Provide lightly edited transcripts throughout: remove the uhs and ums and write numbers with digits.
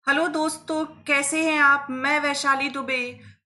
Hello दोस्तों, कैसे हैं आप। मैं वैशाली दुबे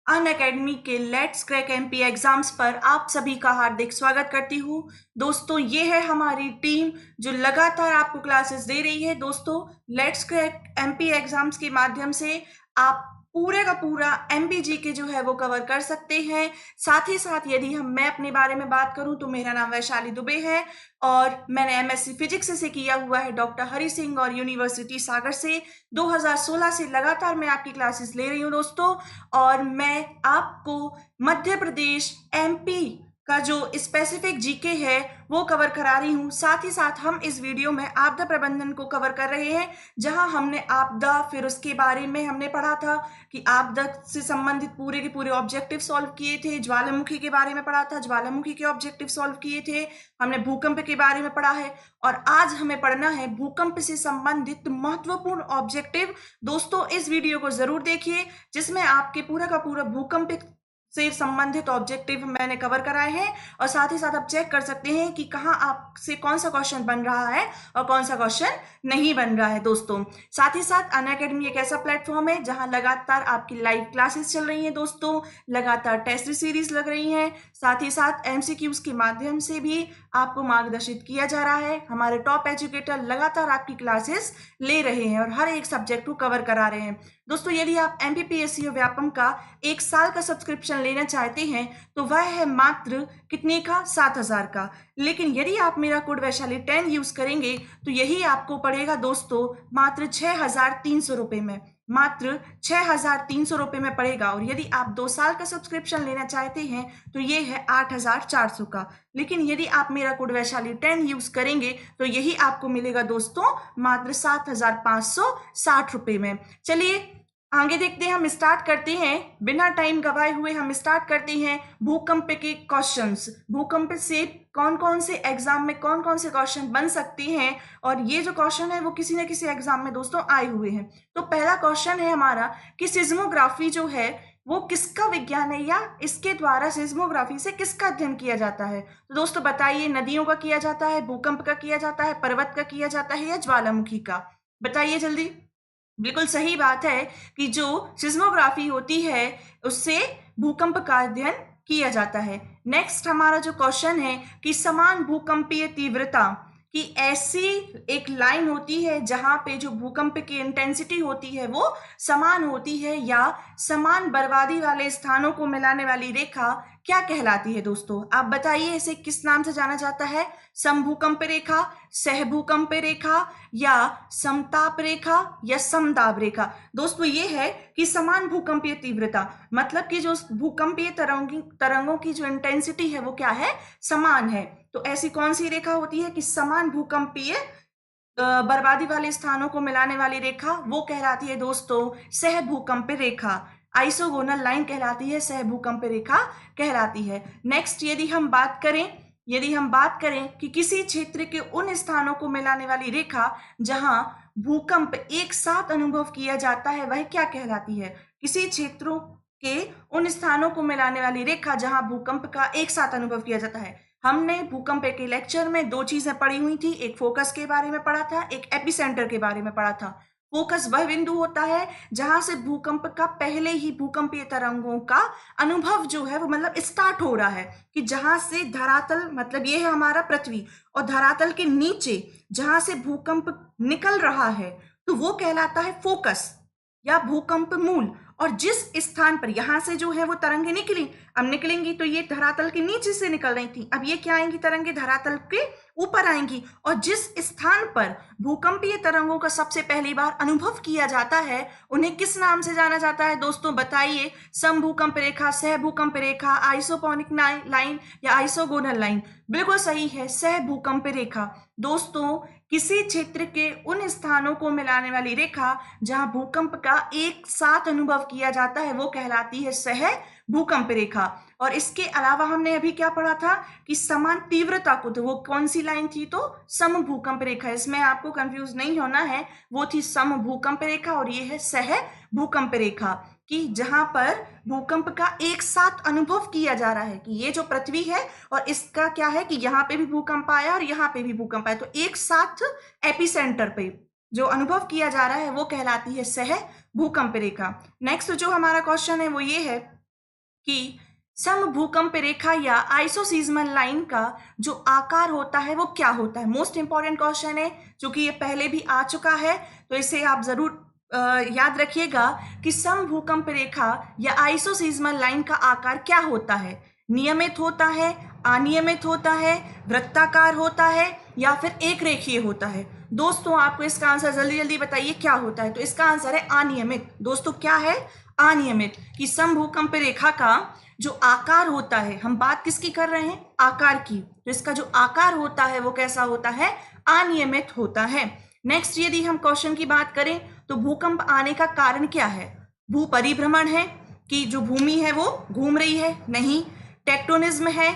अन अकेडमी के लेट्स क्रैक एमपी एग्जाम्स पर आप सभी का हार्दिक स्वागत करती हूँ। दोस्तों, ये है हमारी टीम जो लगातार आपको क्लासेस दे रही है। दोस्तों, लेट्स क्रैक एमपी एग्जाम्स के माध्यम से आप पूरे का पूरा एमपीजी के जो है वो कवर कर सकते हैं। साथ ही साथ यदि मैं अपने बारे में बात करूं तो मेरा नाम वैशाली दुबे है और मैंने एमएससी फिजिक्स से किया हुआ है डॉक्टर हरि सिंह और यूनिवर्सिटी सागर से। 2016 से लगातार मैं आपकी क्लासेस ले रही हूँ दोस्तों, और मैं आपको मध्य प्रदेश एमपी का जो स्पेसिफिक जीके है वो कवर करा रही हूँ। साथ ही साथ हम इस वीडियो में आपदा प्रबंधन को कवर कर रहे हैं, जहां हमने आपदा फिर उसके बारे में हमने पढ़ा था कि आपदा से संबंधित पूरे के पूरे ऑब्जेक्टिव सॉल्व किए थे। ज्वालामुखी के बारे में पढ़ा था, ज्वालामुखी के ऑब्जेक्टिव सॉल्व किए थे। हमने भूकंप के बारे में पढ़ा है और आज हमें पढ़ना है भूकंप से संबंधित महत्वपूर्ण ऑब्जेक्टिव। दोस्तों, इस वीडियो को जरूर देखिए, जिसमें आपके पूरा का पूरा भूकंप से संबंधित ऑब्जेक्टिव मैंने कवर कराए हैं। और साथ ही साथ आप चेक कर सकते हैं कि कहाँ आपसे कौन सा क्वेश्चन बन रहा है और कौन सा क्वेश्चन नहीं बन रहा है। दोस्तों, साथ ही साथ अनअकैडमी एक ऐसा प्लेटफॉर्म है जहां लगातार आपकी लाइव क्लासेस चल रही हैं। दोस्तों, लगातार टेस्ट सीरीज लग रही हैं। साथ ही साथ एमसीक्यूज के माध्यम से भी आपको मार्गदर्शित किया जा रहा है। हमारे टॉप एजुकेटर लगातार आपकी क्लासेस ले रहे हैं और हर एक सब्जेक्ट को कवर करा रहे हैं। दोस्तों, यदि आप एमपीपीएससी और व्यापम का 1 साल का सब्सक्रिप्शन लेना चाहते हैं तो वह है मात्र कितने का, 7,000 का। लेकिन यदि आप मेरा कोड वैशाली 10 यूज करेंगे तो यही आपको पड़ेगा दोस्तों मात्र 6,300 रुपए में। मात्र 6,300 रुपए में पड़ेगा। और यदि आप 2 साल का सब्सक्रिप्शन लेना चाहते हैं तो ये है 8,400 का। लेकिन यदि आप मेरा कोड वैशाली 10 यूज करेंगे तो यही आपको मिलेगा दोस्तों मात्र 7,560 रुपए में। चलिए आगे देखते हैं, हम स्टार्ट करते हैं बिना टाइम गवाए हुए। हम स्टार्ट करते हैं भूकंप के क्वेश्चंस। भूकंप से कौन कौन से एग्जाम में कौन कौन से क्वेश्चन बन सकते हैं, और ये जो क्वेश्चन है वो किसी न किसी एग्जाम में दोस्तों आए हुए हैं। तो पहला क्वेश्चन है हमारा कि सिज्मोग्राफी जो है वो किसका विज्ञान है, या इसके द्वारा सिज्मोग्राफी से किसका अध्ययन किया जाता है। तो दोस्तों बताइए, नदियों का किया जाता है, भूकंप का किया जाता है, पर्वत का किया जाता है, या ज्वालामुखी का? बताइए जल्दी। बिल्कुल सही बात है कि जो सिस्मोग्राफी होती है उससे भूकंप का अध्ययन किया जाता है। नेक्स्ट हमारा जो क्वेश्चन है कि समान भूकंपीय तीव्रता की ऐसी एक लाइन होती है जहां पे जो भूकंप की इंटेंसिटी होती है वो समान होती है, या समान बर्बादी वाले स्थानों को मिलाने वाली रेखा क्या कहलाती है। दोस्तों आप बताइए, इसे किस नाम से जाना जाता है? समभूकंप रेखा, सहभूकंप रेखा, या समताप रेखा, या समदाब रेखा? दोस्तों ये है कि समान भूकंपीय तीव्रता, मतलब कि जो भूकंपीय तरंगों की जो इंटेंसिटी है वो क्या है, समान है। तो ऐसी कौन सी रेखा होती है कि समान भूकंपीय बर्बादी वाले स्थानों को मिलाने वाली रेखा, वो कहलाती है दोस्तों सहभूकंप रेखा। आइसोगोनल लाइन कहलाती है, सहभूकंप रेखा कहलाती है। नेक्स्ट यदि हम बात करें कि किसी क्षेत्र के उन स्थानों को मिलाने वाली रेखा जहां भूकंप एक साथ अनुभव किया जाता है, वह क्या कहलाती है? किसी क्षेत्रों के उन स्थानों को मिलाने वाली रेखा जहां भूकंप का एक साथ अनुभव किया जाता है। हमने भूकंप के लेक्चर में 2 चीजें पढ़ी हुई थी, एक फोकस के बारे में पढ़ा था, एक एपिसेंटर के बारे में पढ़ा था। फोकस वह बिंदु होता है जहां से भूकंप का पहले ही भूकंपीय तरंगों का अनुभव जो है वो मतलब स्टार्ट हो रहा है, कि जहां से धरातल, मतलब ये है हमारा पृथ्वी, और धरातल के नीचे जहां से भूकंप निकल रहा है तो वो कहलाता है फोकस या भूकंप मूल। और जिस स्थान पर यहां से जो है वो तरंगे निकली, अब निकलेंगी तो ये धरातल के नीचे से निकल रही थी, अब ये क्या आएंगी, तरंगे धरातल के ऊपर आएंगी। और जिस स्थान पर भूकंपीय तरंगों का सबसे पहली बार अनुभव किया जाता है उन्हें किस नाम से जाना जाता है? दोस्तों बताइए, समभूकंप रेखा, सहभूकंप रेखा, आइसोपोनिक लाइन, या आइसोगोनल लाइन? बिल्कुल सही है, सहभूकंप रेखा। दोस्तों किसी क्षेत्र के उन स्थानों को मिलाने वाली रेखा जहां भूकंप का एक साथ अनुभव किया जाता है वो कहलाती है सह भूकंप रेखा। और इसके अलावा हमने अभी क्या पढ़ा था कि समान तीव्रता को, तो वो कौन सी लाइन थी? तो सम भूकंप रेखा। इसमें आपको कंफ्यूज नहीं होना है, वो थी सम भूकंप रेखा और ये है सह भूकंप रेखा, कि जहां पर भूकंप का एक साथ अनुभव किया जा रहा है, कि ये जो पृथ्वी है और इसका क्या है कि यहाँ पे भी भूकंप आया और यहाँ पे भी भूकंप आया, तो एक साथ एपिसेंटर पे जो अनुभव किया जा रहा है वो कहलाती है सह भूकंप रेखा। नेक्स्ट जो हमारा क्वेश्चन है वो ये है कि सम भूकंप रेखा या आइसोसीजमल लाइन का जो आकार होता है वो क्या होता है। मोस्ट इंपॉर्टेंट क्वेश्चन है, जो कि ये पहले भी आ चुका है, तो इसे आप जरूर याद रखिएगा कि सम भूकंप रेखा या आइसोसीजमल लाइन का आकार क्या होता है। नियमित होता है, अनियमित होता है, वृत्ताकार होता है या फिर एक रेखीय होता है। दोस्तों आपको इसका आंसर जल्दी जल्दी बताइए क्या होता है। तो इसका आंसर है अनियमित। दोस्तों क्या है? अनियमित। कि सम भूकंप रेखा का जो आकार होता है, हम बात किसकी कर रहे हैं? आकार की। तो इसका जो आकार होता है वो कैसा होता है? अनियमित होता है। नेक्स्ट यदि हम क्वेश्चन की बात करें तो भूकंप आने का कारण क्या है? भू परिभ्रमण है कि जो भूमि है वो घूम रही है? नहीं। टेक्टोनिज्म है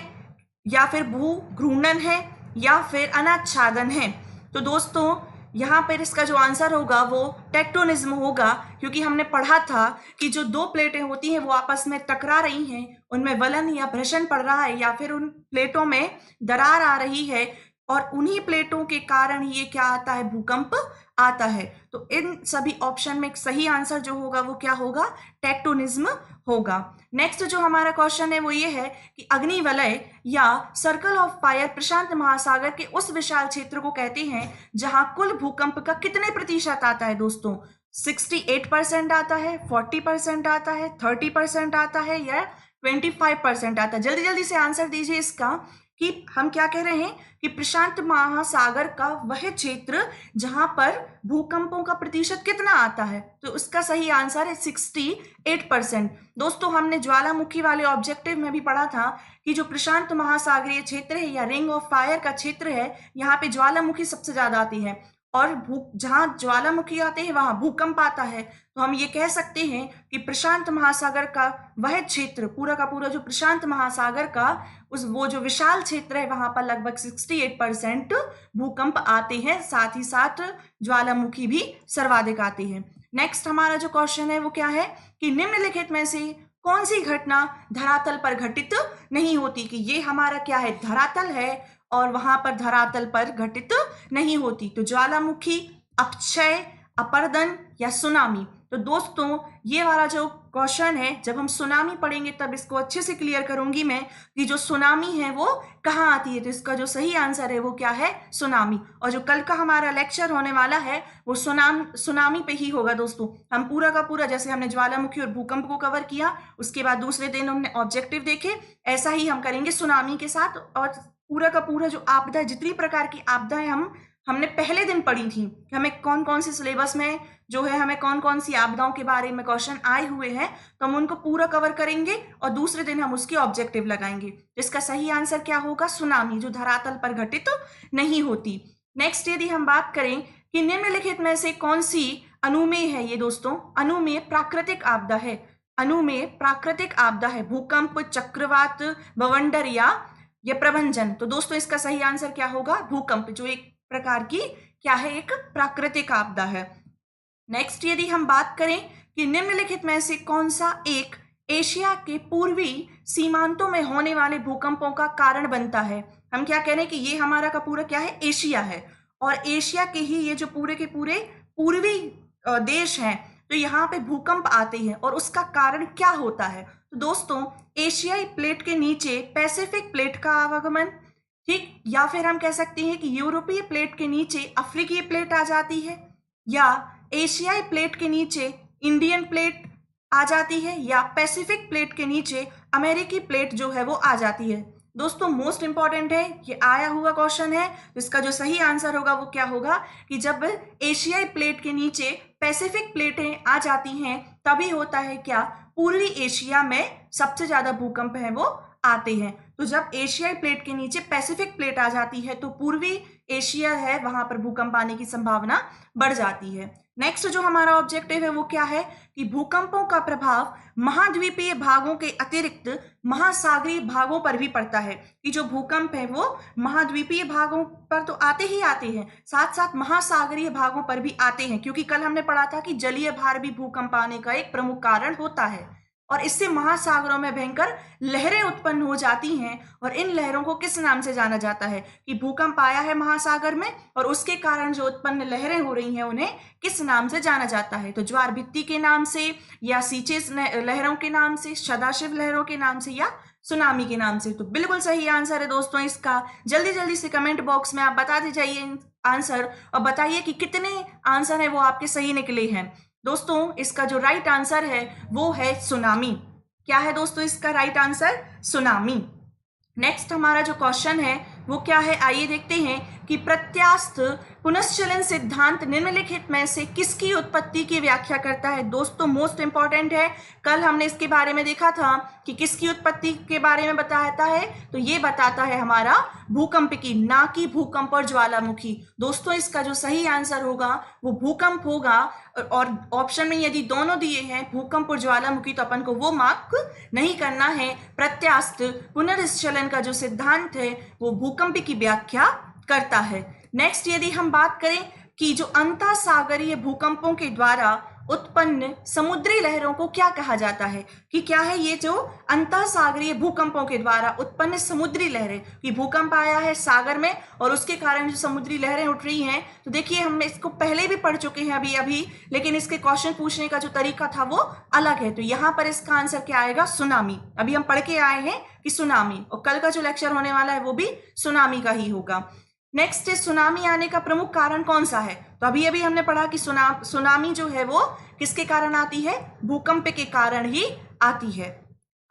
या फिर भू घूर्णन है या फिर अनाच्छादन है? तो दोस्तों यहाँ पर इसका जो आंसर होगा वो टेक्टोनिज्म होगा, क्योंकि हमने पढ़ा था कि जो दो प्लेटें होती हैं वो आपस में टकरा रही हैं, उनमें वलन या घर्षण पड़ रहा है या फिर उन प्लेटों में दरार आ रही है और उन्हीं प्लेटों के कारण ये क्या आता है? भूकंप आता है। तो इन सभी ऑप्शन में सही आंसर जो होगा वो क्या होगा? टेक्टोनिज्म होगा। नेक्स्ट जो हमारा क्वेश्चन है वो ये है कि अग्निवलय या सर्कल ऑफ फायर प्रशांत महासागर के उस विशाल क्षेत्र को कहते हैं जहां कुल भूकंप का कितने प्रतिशत आता है? दोस्तों 68% आता है, 40% आता है, 30% आता है या 25% आता है? जल्दी जल्दी से आंसर दीजिए इसका कि हम क्या कह रहे हैं कि प्रशांत महासागर का वह क्षेत्र जहां पर भूकंपों का प्रतिशत कितना आता है। तो उसका सही आंसर है 68%। दोस्तों हमने ज्वालामुखी वाले ऑब्जेक्टिव में भी पढ़ा था कि जो प्रशांत महासागरीय क्षेत्र है या रिंग ऑफ फायर का क्षेत्र है, यहाँ पे ज्वालामुखी सबसे ज्यादा आती है और जहां ज्वालामुखी आते हैं वहां भूकंप आता है। तो हम ये कह सकते हैं कि प्रशांत महासागर का वह क्षेत्र, पूरा का पूरा जो प्रशांत महासागर का वो जो विशाल क्षेत्र है वहां पर लगभग 68% भूकंप आते हैं, साथ ही साथ ज्वालामुखी भी सर्वाधिक आती है। नेक्स्ट हमारा जो क्वेश्चन है वो क्या है कि निम्नलिखित में से कौन सी घटना धरातल पर घटित नहीं होती? कि ये हमारा क्या है? धरातल है और वहां पर धरातल पर घटित नहीं होती। तो ज्वालामुखी, अपक्षय, अपर्दन या सुनामी? तो दोस्तों ये वाला जो क्वेश्चन है, जब हम सुनामी पढ़ेंगे तब इसको अच्छे से क्लियर करूंगी मैं कि जो सुनामी है वो कहाँ आती है। तो इसका जो सही आंसर है वो क्या है? सुनामी। और जो कल का हमारा लेक्चर होने वाला है वो सुनामी पे ही होगा। दोस्तों हम पूरा का पूरा, जैसे हमने ज्वालामुखी और भूकंप को कवर किया, उसके बाद दूसरे दिन हमने ऑब्जेक्टिव देखे, ऐसा ही हम करेंगे सुनामी के साथ। और पूरा का पूरा जो आपदा, जितनी प्रकार की आपदाएं हमने पहले दिन पढ़ी थी, हमें कौन कौन सी सिलेबस में जो है हमें कौन कौन सी आपदाओं के बारे में क्वेश्चन आए हुए हैं, तो हम उनको पूरा कवर करेंगे और दूसरे दिन हम उसकी ऑब्जेक्टिव लगाएंगे। तो इसका सही आंसर क्या होगा? सुनामी, जो धरातल पर घटित नहीं होती। नेक्स्ट यदि हम बात करें कि निम्नलिखित में से कौन सी अनुमेय है, ये दोस्तों अनुमेय प्राकृतिक आपदा है। अनुमेय प्राकृतिक आपदा है भूकंप, चक्रवात, बवंडर या प्रभंजन। तो दोस्तों इसका सही आंसर क्या होगा? भूकंप, जो एक प्रकार की क्या है? एक प्राकृतिक आपदा है। नेक्स्ट यदि हम बात करें कि निम्नलिखित में से कौन सा एक एशिया के पूर्वी सीमांतों में होने वाले भूकंपों का कारण बनता है। हम क्या कह रहे हैं कि ये हमारा का पूरा क्या है? एशिया है, और एशिया के ही ये जो पूरे के पूरे पूर्वी देश हैं, तो यहाँ पे भूकंप आते हैं और उसका कारण क्या होता है? तो दोस्तों एशियाई प्लेट के नीचे पैसिफिक प्लेट का आवागमन, ठीक, या फिर हम कह सकते हैं कि यूरोपीय प्लेट के नीचे अफ्रीकी प्लेट आ जाती है, या एशियाई प्लेट के नीचे इंडियन प्लेट आ जाती है, या पैसिफिक प्लेट के नीचे अमेरिकी प्लेट जो है वो आ जाती है। दोस्तों मोस्ट इंपॉर्टेंट है, ये आया हुआ क्वेश्चन है, तो इसका जो सही आंसर होगा वो क्या होगा कि जब एशियाई प्लेट के नीचे पैसिफिक प्लेटें आ जाती हैं तभी होता है क्या? पूर्वी एशिया में सबसे ज्यादा भूकंप है वो आते हैं। तो जब एशियाई प्लेट के नीचे पैसिफिक प्लेट आ जाती है तो पूर्वी एशिया है वहां पर भूकंप आने की संभावना बढ़ जाती है। नेक्स्ट जो हमारा ऑब्जेक्टिव है वो क्या है कि भूकंपों का प्रभाव महाद्वीपीय भागों के अतिरिक्त महासागरीय भागों पर भी पड़ता है। कि जो भूकंप है वो महाद्वीपीय भागों पर तो आते ही आते हैं, साथ साथ महासागरीय भागों पर भी आते हैं, क्योंकि कल हमने पढ़ा था कि जलीय भार भी भूकंप आने का एक प्रमुख कारण होता है। और इससे महासागरों में भयंकर लहरें उत्पन्न हो जाती हैं। और इन लहरों को किस नाम से जाना जाता है कि भूकंप आया है महासागर में और उसके कारण जो उत्पन्न लहरें हो रही हैं उन्हें किस नाम से जाना जाता है? तो ज्वार भित्ति के नाम से, या सीचेस लहरों के नाम से, सदाशिव लहरों के नाम से, या सुनामी के नाम से। तो बिल्कुल सही आंसर है दोस्तों इसका। जल्दी जल्दी से कमेंट बॉक्स में आप बता दी जाइए आंसर और बताइए कि कितने आंसर है वो आपके सही निकले हैं। दोस्तों इसका जो राइट आंसर है वो है सुनामी। क्या है दोस्तों इसका राइट आंसर? सुनामी। नेक्स्ट हमारा जो क्वेश्चन है वो क्या है, आइए देखते हैं कि प्रत्यास्थ पुनश्चलन सिद्धांत निम्नलिखित में से किसकी उत्पत्ति की व्याख्या करता है? दोस्तों मोस्ट इंपॉर्टेंट है, कल हमने इसके बारे में देखा था कि किसकी उत्पत्ति के बारे में बताता है, तो ये बताता है हमारा भूकंप की, ना कि भूकंप और ज्वालामुखी। दोस्तों इसका जो सही आंसर होगा वो भूकंप होगा। और ऑप्शन में यदि दोनों दिए हैं भूकंप और ज्वालामुखी तो अपन को वो मार्क नहीं करना है। प्रत्यास्थ पुनर्स्खलन का जो सिद्धांत है वो भूकंप की व्याख्या करता है। नेक्स्ट यदि हम बात करें कि जो अंतःसागरीय भूकंपों के द्वारा उत्पन्न समुद्री लहरों को क्या कहा जाता है, कि क्या है ये जो अंतःसागरीय भूकंपों के द्वारा उत्पन्न समुद्री लहरें, कि भूकंप आया है सागर में और उसके कारण जो समुद्री लहरें उठ रही हैं। तो देखिए हम इसको पहले भी पढ़ चुके हैं अभी, लेकिन इसके क्वेश्चन पूछने का जो तरीका था वो अलग है। तो यहाँ पर इसका आंसर क्या आएगा? सुनामी। अभी हम पढ़ के आए हैं कि सुनामी, और कल का जो लेक्चर होने वाला है वो भी सुनामी का ही होगा। नेक्स्ट है सुनामी आने का प्रमुख कारण कौन सा है? तो अभी हमने पढ़ा कि सुनामी जो है वो किसके कारण आती है? भूकंप के कारण ही आती है।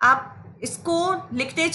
आप इसको लिखते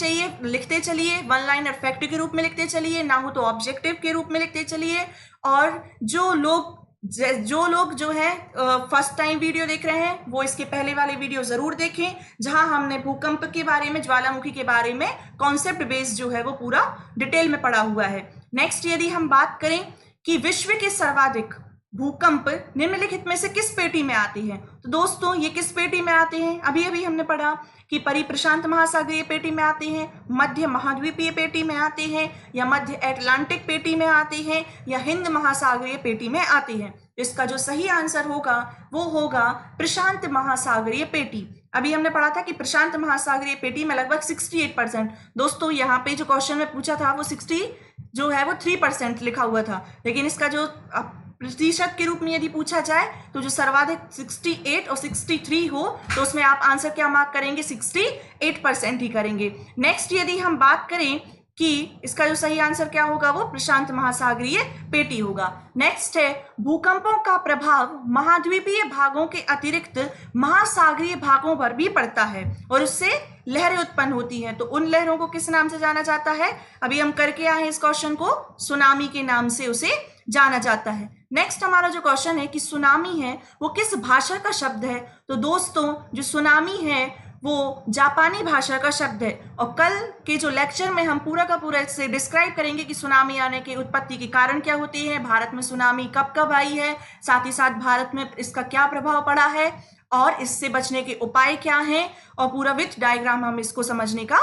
चलिए, वन लाइनर फैक्ट के रूप में लिखते चलिए, ना हो तो ऑब्जेक्टिव के रूप में लिखते चलिए। और जो लोग जो है फर्स्ट टाइम वीडियो देख रहे हैं वो इसके पहले वाले वीडियो जरूर देखें, जहां हमने भूकंप के बारे में, ज्वालामुखी के बारे में कॉन्सेप्ट बेस्ड जो है वो पूरा डिटेल में पढ़ा हुआ है। नेक्स्ट यदि हम बात करें कि विश्व के सर्वाधिक भूकंप निम्नलिखित में से किस पेटी में आते हैं, तो दोस्तों ये किस पेटी में आते हैं? अभी हमने पढ़ा कि परिप्रशांत महासागरीय पेटी में आते हैं, मध्य महाद्वीपीय पेटी में आते हैं, या मध्य अटलांटिक पेटी में आते हैं, या हिंद महासागरीय पेटी में आते हैं। इसका जो सही आंसर होगा वो होगा प्रशांत महासागरीय पेटी। अभी हमने पढ़ा था कि प्रशांत महासागरीय पेटी में लगभग 68%। दोस्तों यहाँ पे जो क्वेश्चन में पूछा था वो 3% लिखा हुआ था, लेकिन इसका जो प्रतिशत के रूप में यदि पूछा जाए तो जो सर्वाधिक 68 और 63 हो तो उसमें आप आंसर क्या मार्क करेंगे? 68% ही करेंगे। नेक्स्ट यदि हम बात करें कि इसका जो सही आंसर क्या होगा, वो प्रशांत महासागरीय पेटी होगा। नेक्स्ट है भूकंपों का प्रभाव महाद्वीपीय भागों के अतिरिक्त महासागरीय भागों पर भी पड़ता है और उससे लहरें उत्पन्न होती हैं। तो उन लहरों को किस नाम से जाना जाता है? अभी हम करके आए हैं इस क्वेश्चन को, सुनामी के नाम से उसे जाना जाता है। नेक्स्ट हमारा जो क्वेश्चन है कि सुनामी है वो किस भाषा का शब्द है, तो दोस्तों जो सुनामी है वो जापानी भाषा का शब्द है। और कल के जो लेक्चर में हम पूरा का पूरा इससे डिस्क्राइब करेंगे कि सुनामी आने की उत्पत्ति के कारण क्या होते हैं, भारत में सुनामी कब कब आई है, साथ ही साथ भारत में इसका क्या प्रभाव पड़ा है और इससे बचने के उपाय क्या हैं, और पूरा विथ डायग्राम हम इसको समझने का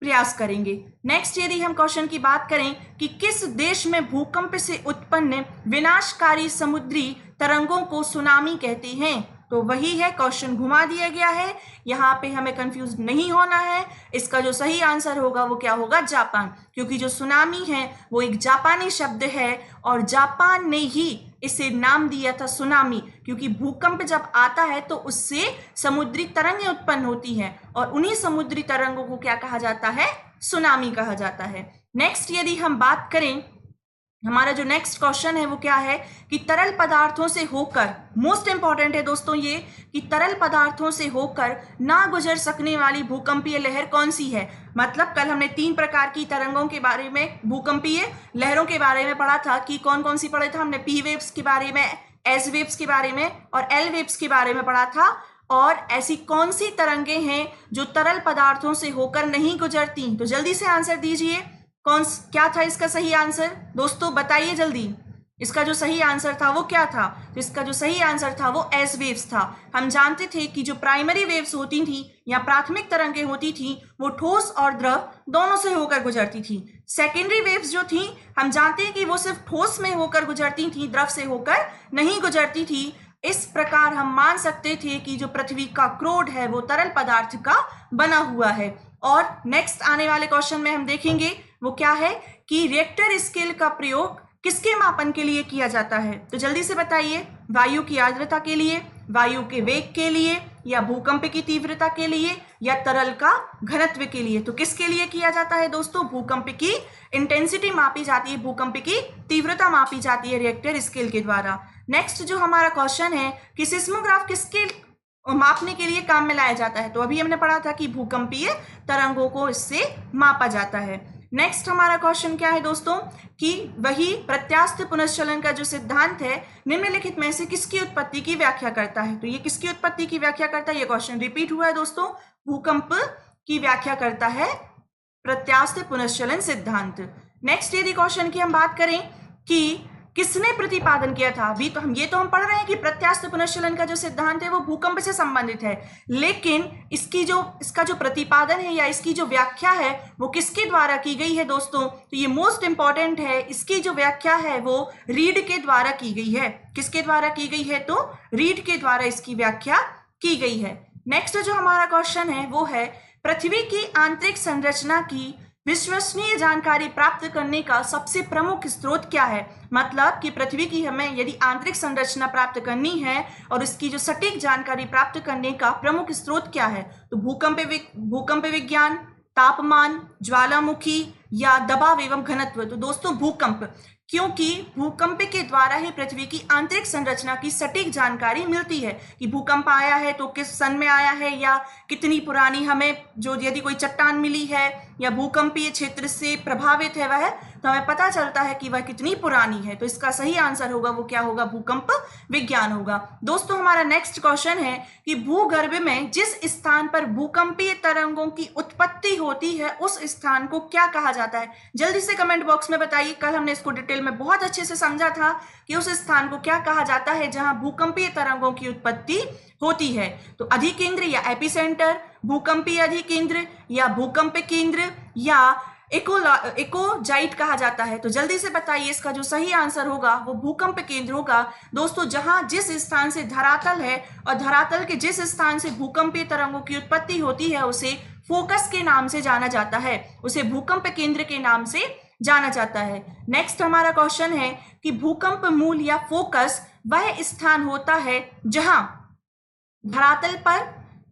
प्रयास करेंगे। नेक्स्ट यदि हम क्वेश्चन की बात करें कि किस देश में भूकंप से उत्पन्न विनाशकारी समुद्री तरंगों को सुनामी कहते हैं, तो वही है, क्वेश्चन घुमा दिया गया है, यहाँ पे हमें कंफ्यूज नहीं होना है। इसका जो सही आंसर होगा वो क्या होगा? जापान, क्योंकि जो सुनामी है वो एक जापानी शब्द है और जापान ने ही इसे नाम दिया था सुनामी, क्योंकि भूकंप जब आता है तो उससे समुद्री तरंगें उत्पन्न होती हैं और उन्हीं समुद्री तरंगों को क्या कहा जाता है? सुनामी कहा जाता है। नेक्स्ट यदि हम बात करें, हमारा जो नेक्स्ट क्वेश्चन है वो क्या है कि तरल पदार्थों से होकर, मोस्ट इंपॉर्टेंट है दोस्तों ये, कि तरल पदार्थों से होकर ना गुजर सकने वाली भूकंपीय लहर कौन सी है। मतलब कल हमने 3 प्रकार की तरंगों के बारे में, भूकंपीय लहरों के बारे में पढ़ा था कि कौन कौन सी पढ़े था हमने, पी वेव्स के बारे में, एस वेव्स के बारे में और एल वेव्स के बारे में पढ़ा था। और ऐसी कौन सी तरंगे हैं जो तरल पदार्थों से होकर नहीं गुजरती, तो जल्दी से आंसर दीजिए, क्या था इसका सही आंसर? दोस्तों बताइए जल्दी, इसका जो सही आंसर था वो क्या था? तो इसका जो सही आंसर था वो एस वेव्स था। हम जानते थे कि जो प्राइमरी वेव्स होती थी या प्राथमिक तरंगें होती थी वो ठोस और द्रव दोनों से होकर गुजरती थी। सेकेंडरी वेव्स जो थी हम जानते हैं कि वो सिर्फ ठोस में होकर गुजरती थी, द्रव से होकर नहीं गुजरती थी। इस प्रकार हम मान सकते थे कि जो पृथ्वी का क्रोड है वो तरल पदार्थ का बना हुआ है। और नेक्स्ट आने वाले क्वेश्चन में हम देखेंगे वो क्या है कि रिएक्टर स्केल का प्रयोग किसके मापन के लिए किया जाता है? तो जल्दी से बताइए, वायु की आर्द्रता के लिए, वायु के वेग के लिए, या भूकंप की तीव्रता के लिए, या तरल का घनत्व के लिए? तो किसके लिए किया जाता है दोस्तों? भूकंप की इंटेंसिटी मापी जाती है, भूकंप की तीव्रता मापी जाती है रिएक्टर स्केल के द्वारा। नेक्स्ट जो हमारा क्वेश्चन है कि सिस्मोग्राफ किसके मापने के लिए काम में लाया जाता है? तो अभी हमने पढ़ा था कि भूकंपीय तरंगों को इससे मापा जाता है। नेक्स्ट हमारा क्वेश्चन क्या है दोस्तों कि वही प्रत्यास्थ पुनश्चलन का जो सिद्धांत है निम्नलिखित में से किसकी उत्पत्ति की व्याख्या करता है? तो ये किसकी उत्पत्ति की व्याख्या करता है? ये क्वेश्चन रिपीट हुआ है दोस्तों। भूकंप की व्याख्या करता है प्रत्यास्थ पुनश्चलन सिद्धांत। नेक्स्ट यदि क्वेश्चन की हम बात करें कि किसने प्रतिपादन किया था, अभी तो हम पढ़ रहे हैं कि प्रत्यास्थ पुनश्चलन का जो सिद्धांत है वो भूकंप से संबंधित है, लेकिन इसका जो प्रतिपादन है या इसकी जो व्याख्या है वो किसके द्वारा की गई है दोस्तों? तो ये मोस्ट इंपॉर्टेंट है, इसकी जो व्याख्या है वो रीड के द्वारा की गई है। किसके द्वारा की गई है? तो रीड के द्वारा इसकी व्याख्या की गई है। नेक्स्ट जो हमारा क्वेश्चन है वो है पृथ्वी की आंतरिक संरचना की विश्वसनीय जानकारी प्राप्त करने का सबसे प्रमुख स्रोत क्या है? मतलब कि पृथ्वी की हमें यदि आंतरिक संरचना प्राप्त करनी है और इसकी जो सटीक जानकारी प्राप्त करने का प्रमुख स्रोत क्या है? तो भूकंप विज्ञान, तापमान, ज्वालामुखी, या दबाव एवं घनत्व? तो दोस्तों भूकंप, क्योंकि भूकंप के द्वारा ही पृथ्वी की आंतरिक संरचना की सटीक जानकारी मिलती है कि भूकंप आया है तो किस सन में आया है, या कितनी पुरानी हमें जो यदि कोई चट्टान मिली है या भूकंपीय क्षेत्र से प्रभावित है वह, तो हमें पता चलता है कि वह कितनी पुरानी है। तो इसका सही आंसर होगा वो क्या होगा? भूकंप विज्ञान होगा। दोस्तों हमारा नेक्स्ट क्वेश्चन है कि भूगर्भ में जिस स्थान पर भूकंपीय तरंगों की उत्पत्ति होती है उस स्थान को क्या कहा जाता है? जल्दी से कमेंट बॉक्स में बताइए। कल हमने इसको डिटेल में बहुत अच्छे से समझा था कि उस स्थान को क्या कहा जाता है जहां भूकंपीय तरंगों की उत्पत्ति होती है। तो अधिकेंद्र या एपिसेंटर, भूकंपीय अधिकेंद्र या भूकंप केंद्र, या इकोजाइट कहा जाता है। तो जल्दी से बताइए, इसका जो सही आंसर होगा वो भूकंप केंद्र होगा। दोस्तों जहां जिस स्थान से धरातल है और धरातल के जिस स्थान से भूकंपीय तरंगों की उत्पत्ति होती है उसे फोकस के नाम से जाना जाता है, उसे भूकंप केंद्र के नाम से जाना जाता है। नेक्स्ट हमारा क्वेश्चन है कि भूकंप मूल या फोकस वह स्थान होता है जहां धरातल पर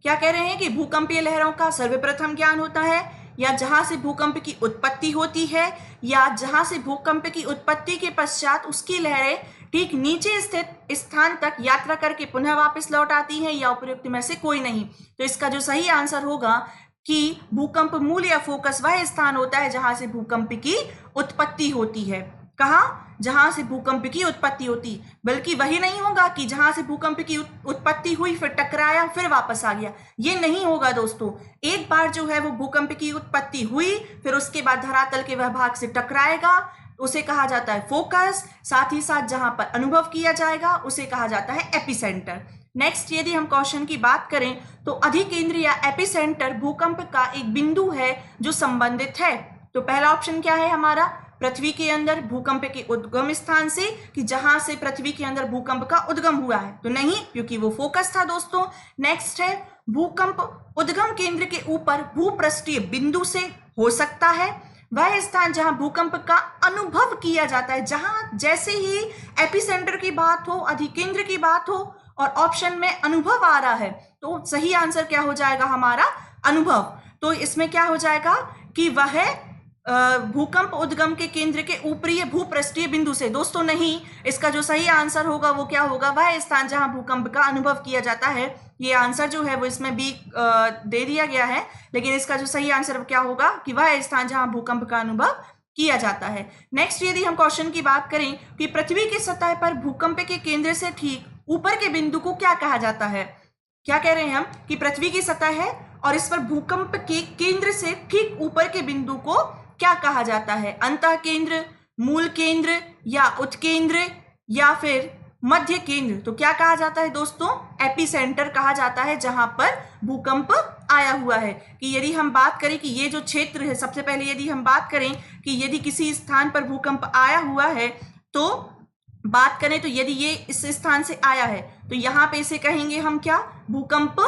क्या कह रहे हैं कि भूकंपीय लहरों का सर्वप्रथम ज्ञान होता है, या जहां से भूकंप की उत्पत्ति होती है, या जहां से भूकंप की उत्पत्ति के पश्चात उसकी लहरें ठीक नीचे स्थित स्थान तक यात्रा करके पुनः वापस लौट आती हैं, या उपयुक्त में से कोई नहीं। तो इसका जो सही आंसर होगा कि भूकंप मूल या फोकस वह स्थान होता है जहां से भूकंप की उत्पत्ति होती है। कहाँ? जहां से भूकंप की उत्पत्ति होती, बल्कि वही नहीं होगा कि जहां से भूकंप की उत्पत्ति हुई फिर टकराया फिर वापस आ गया, ये नहीं होगा दोस्तों। एक बार जो है वो भूकंप की उत्पत्ति हुई फिर उसके बाद धरातल के वह भाग से टकराएगा, उसे कहा जाता है फोकस। साथ ही साथ जहां पर अनुभव किया जाएगा उसे कहा जाता है एपिसेंटर। नेक्स्ट यदि हम क्वेश्चन की बात करें तो अधिकेंद्र या एपिसेंटर भूकंप का एक बिंदु है जो संबंधित है। तो पहला ऑप्शन क्या है हमारा? पृथ्वी के अंदर भूकंप के उद्गम स्थान से, कि जहां से पृथ्वी के अंदर भूकंप का उद्गम हुआ है, तो नहीं, क्योंकि वो फोकस था दोस्तों। नेक्स्ट है भूकंप उद्गम केंद्र के ऊपर भूपृष्ठीय बिंदु से हो सकता है, वह स्थान जहां भूकंप का अनुभव किया जाता है। जहां जैसे ही एपिसेंटर की बात हो, अधिकेंद्र की बात हो और ऑप्शन में अनुभव आ रहा है, तो सही आंसर क्या हो जाएगा हमारा? अनुभव। तो इसमें क्या हो जाएगा कि वह भूकंप उद्गम के केंद्र के ऊपरी भूपृष्ठीय बिंदु से। दोस्तों नहीं, इसका जो सही आंसर होगा वो क्या होगा? वह स्थान जहां भूकंप का अनुभव किया जाता है। ये आंसर जो है वो इसमें भी दे दिया गया है, लेकिन इसका जो सही आंसर क्या होगा कि वह स्थान जहां भूकंप का अनुभव किया जाता है। नेक्स्ट यदि हम क्वेश्चन की बात करें कि पृथ्वी की सतह पर भूकंप के केंद्र से ठीक ऊपर के बिंदु को क्या कहा जाता है? क्या कह रहे हैं हम कि पृथ्वी की सतह है और इस पर भूकंप के केंद्र से ठीक ऊपर के बिंदु को क्या कहा जाता है? अंतः केंद्र, मूल केंद्र, या उत्केंद्र, या फिर मध्य केंद्र? तो क्या कहा जाता है दोस्तों? एपिसेंटर कहा जाता है जहां पर भूकंप आया हुआ है। कि यदि हम बात करें कि ये जो क्षेत्र है, सबसे पहले यदि हम बात करें कि यदि किसी स्थान पर भूकंप आया हुआ है तो बात करें तो यदि ये इस स्थान से आया है तो यहाँ पे इसे कहेंगे हम क्या, भूकंप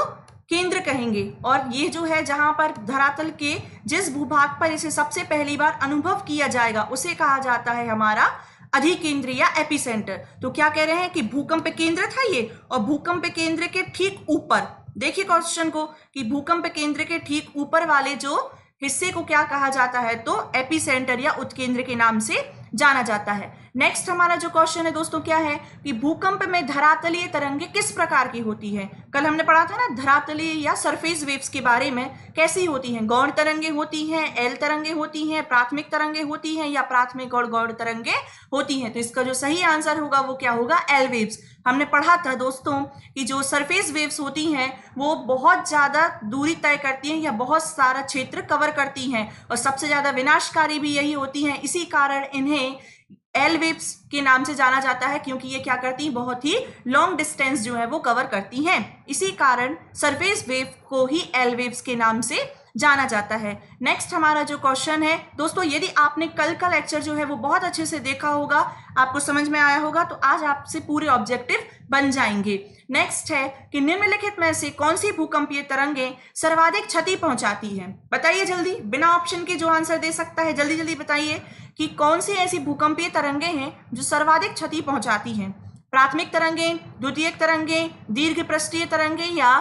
केंद्र कहेंगे। और ये जो है जहां पर धरातल के जिस भूभाग पर इसे सबसे पहली बार अनुभव किया जाएगा उसे कहा जाता है हमारा अधिकेंद्र या एपिसेंटर। तो क्या कह रहे हैं कि भूकंप केंद्र था ये, और भूकंप केंद्र के ठीक ऊपर, देखिए क्वेश्चन को, कि भूकंप केंद्र के ठीक ऊपर वाले जो हिस्से को क्या कहा जाता है, तो एपिसेंटर या उत्केंद्र के नाम से जाना जाता है। नेक्स्ट हमारा जो क्वेश्चन है दोस्तों क्या है कि भूकंप में धरातलीय तरंगे किस प्रकार की होती है। कल हमने पढ़ा था ना धरातलीय या सरफेस वेव्स के बारे में, कैसी होती हैं, गौण तरंगे होती हैं, एल तरंगे होती हैं, प्राथमिक तरंगे होती हैं या प्राथमिक और गौण तरंगे होती हैं। तो इसका जो सही आंसर होगा वो क्या होगा, एल वेव्स। हमने पढ़ा था दोस्तों कि जो सरफेस वेव्स होती हैं वो बहुत ज्यादा दूरी तय करती हैं या बहुत सारा क्षेत्र कवर करती हैं, और सबसे ज्यादा विनाशकारी भी यही होती हैं। इसी कारण इन्हें एल वेव्स के नाम से जाना जाता है, क्योंकि ये क्या करती हैं, बहुत ही लॉन्ग डिस्टेंस जो है वो कवर करती हैं। इसी कारण सरफेस वेव को ही एल वेव्स के नाम से जाना जाता है। नेक्स्ट हमारा जो क्वेश्चन है दोस्तों, यदि आपने कल का लेक्चर जो है वो बहुत अच्छे से देखा होगा, आपको समझ में आया होगा, तो आज आपसे पूरे ऑब्जेक्टिव बन जाएंगे। नेक्स्ट है कि निम्नलिखित में से कौन सी भूकंपीय तरंगें सर्वाधिक क्षति पहुंचाती हैं। बताइए जल्दी, बिना ऑप्शन के जो आंसर दे सकता है जल्दी जल्दी बताइए कि कौन सी ऐसी भूकंपीय तरंगें हैं जो सर्वाधिक क्षति पहुंचाती हैं। प्राथमिक तरंगें, द्वितीयक तरंगें, दीर्घ पृष्ठीय तरंगें या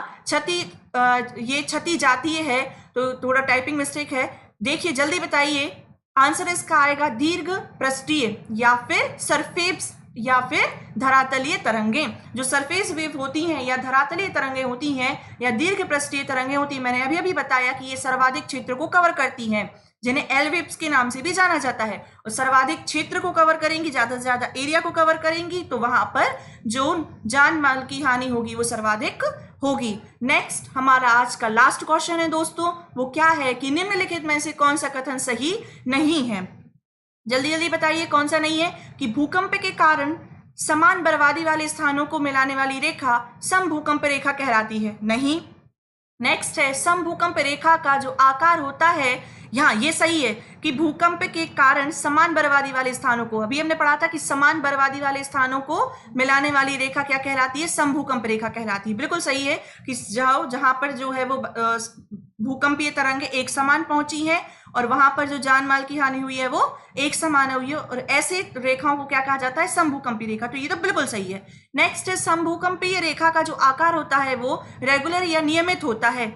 ये क्षति जातीय है। तो थोड़ा टाइपिंग मिस्टेक है, देखिए जल्दी बताइए। आंसर इसका आएगा दीर्घ पृष्ठीय या फिर सरफेस या फिर धरातलीय तरंगें। जो सरफेस वेव होती हैं या धरातलीय तरंगें होती हैं या दीर्घ पृष्ठीय तरंगें होती हैं, मैंने अभी बताया कि ये सर्वाधिक क्षेत्र को कवर करती हैं, जिन्हें एल वेव्स के नाम से भी जाना जाता है। और सर्वाधिक क्षेत्र को कवर करेंगी, ज्यादा से ज्यादा एरिया को कवर करेंगी, तो वहां पर जो जान माल की हानि होगी वो सर्वाधिक होगी। नेक्स्ट हमारा आज का लास्ट क्वेश्चन है दोस्तों, वो क्या है कि निम्नलिखित में से कौन सा कथन सही नहीं है। जल्दी जल्दी बताइए कौन सा नहीं है कि भूकंप के कारण समान बर्बादी वाले स्थानों को मिलाने वाली रेखा समभूकंप रेखा कहलाती है। नहीं। नेक्स्ट है समभूकंप रेखा का जो आकार होता है, यहाँ ये सही है कि भूकंप के कारण समान बर्बादी वाले स्थानों को, अभी हमने पढ़ा था कि समान बर्बादी वाले स्थानों को मिलाने वाली रेखा क्या कहलाती है, समभूकंप रेखा कहलाती है। बिल्कुल सही है कि जहां पर जो है वो भूकंपीय तरंगे एक समान पहुंची है और वहां पर जो जान माल की हानि हुई है वो एक समान हुई है, और ऐसे रेखाओं को क्या कहा जाता है, समभूकंपीय रेखा। तो ये तो बिल्कुल सही है। नेक्स्ट है समभूकंपीय रेखा का जो आकार होता है वो रेगुलर या नियमित होता है।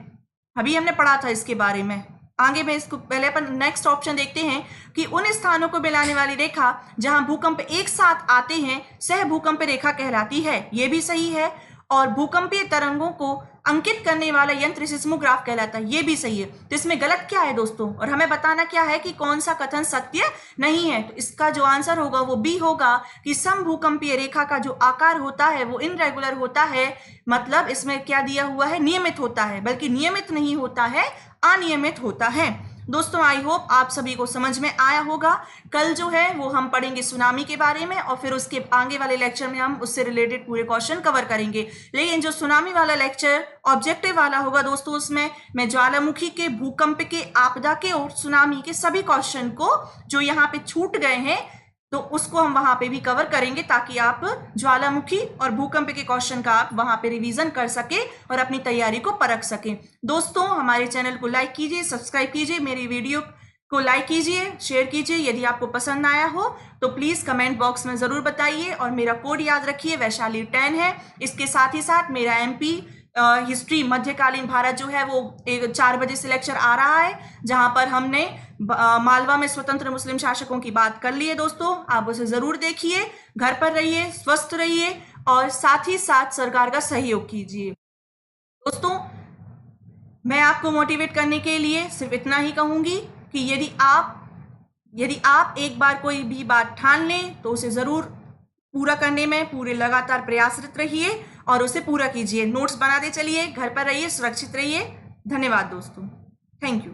अभी हमने पढ़ा था इसके बारे में। आगे में इसको पहले अपन नेक्स्ट ऑप्शन देखते हैं कि उन स्थानों को मिलाने वाली रेखा जहां भूकंप एक साथ आते हैं सह भूकंप रेखा कहलाती है। ये भी सही है। और भूकंपीय तरंगों को अंकित करने वाला यंत्र सिस्मोग्राफ कहलाता है। ये भी सही है। तो इसमें गलत क्या है दोस्तों, और हमें बताना क्या है कि कौन सा कथन सत्य नहीं है। तो इसका जो आंसर होगा वो बी होगा कि समभूकंपीय रेखा का जो आकार होता है वो इनरेगुलर होता है। मतलब इसमें क्या दिया हुआ है, नियमित होता है, बल्कि नियमित नहीं होता है, अनियमित होता है। दोस्तों आई होप आप सभी को समझ में आया होगा। कल जो है वो हम पढ़ेंगे सुनामी के बारे में, और फिर उसके आगे वाले लेक्चर में हम उससे रिलेटेड पूरे क्वेश्चन कवर करेंगे। लेकिन जो सुनामी वाला लेक्चर ऑब्जेक्टिव वाला होगा दोस्तों, उसमें मैं ज्वालामुखी के, भूकंप के, आपदा के और सुनामी के सभी क्वेश्चन को जो यहाँ पे छूट गए हैं तो उसको हम वहां पे भी कवर करेंगे, ताकि आप ज्वालामुखी और भूकंप के क्वेश्चन का आप वहां पे रिवीजन कर सके और अपनी तैयारी को परख सके। दोस्तों हमारे चैनल को लाइक कीजिए, सब्सक्राइब कीजिए, मेरी वीडियो को लाइक कीजिए, शेयर कीजिए। यदि आपको पसंद आया हो तो प्लीज कमेंट बॉक्स में जरूर बताइए, और मेरा कोड याद रखिए, वैशाली 10 है। इसके साथ ही साथ मेरा MP हिस्ट्री मध्यकालीन भारत जो है वो 4 बजे से लेक्चर आ रहा है, जहां पर हमने मालवा में स्वतंत्र मुस्लिम शासकों की बात कर ली है। दोस्तों आप उसे जरूर देखिए, घर पर रहिए, स्वस्थ रहिए और साथ ही साथ सरकार का सहयोग कीजिए। दोस्तों मैं आपको मोटिवेट करने के लिए सिर्फ इतना ही कहूंगी कि यदि आप एक बार कोई भी बात ठान लें तो उसे जरूर पूरा करने में पूरे लगातार प्रयासरत रहिए और उसे पूरा कीजिए। नोट्स बनाते चलिए, घर पर रहिए, सुरक्षित रहिए। धन्यवाद दोस्तों, थैंक यू।